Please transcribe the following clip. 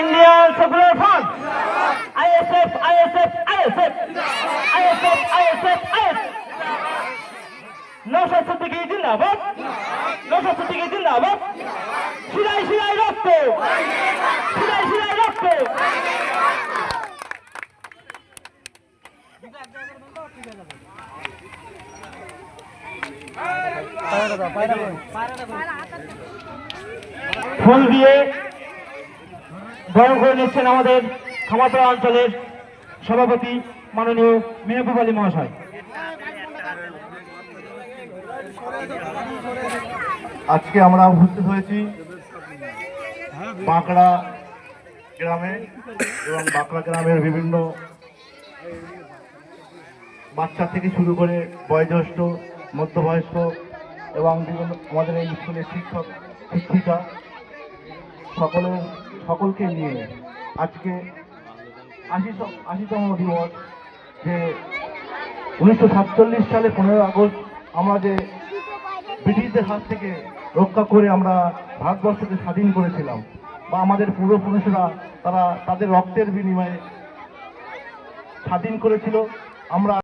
Indian Secular Front, ISF, ISF, ISF, ISF, ISF, ISF. Naushad Siddiqui জিন্দাবাদ, নওশাদ সিদ্দিকী জিন্দাবাদ। শিরায় শিরায় রক্ত, শিরায় শিরায় রক্ত। ফুল দিয়ে বরণ করে নিচ্ছেন আমাদের খামারপাড়া অঞ্চলের সভাপতি মাননীয় মেহবুব আলী মহাশয়। আজকে আমরা উপস্থিত হয়েছি বাঁকড়া গ্রামে এবং বাঁকড়া গ্রামের বিভিন্ন বাচ্চা থেকে শুরু করে বয়োজ্যেষ্ঠ, মধ্যবয়স্ক এবং বিভিন্ন আমাদের এই স্কুলের শিক্ষক শিক্ষিকা সকলকে নিয়ে আজকে ৮০তম দিবস, যে ১৯৪৭ সালে ১৫ই আগস্ট আমরা যে ব্রিটিশদের হাত থেকে রক্ষা করে আমরা ভারতবর্ষকে স্বাধীন করেছিলাম, বা আমাদের পূর্বপুরুষরা তারা তাদের রক্তের বিনিময়ে স্বাধীন করেছিল। আমরা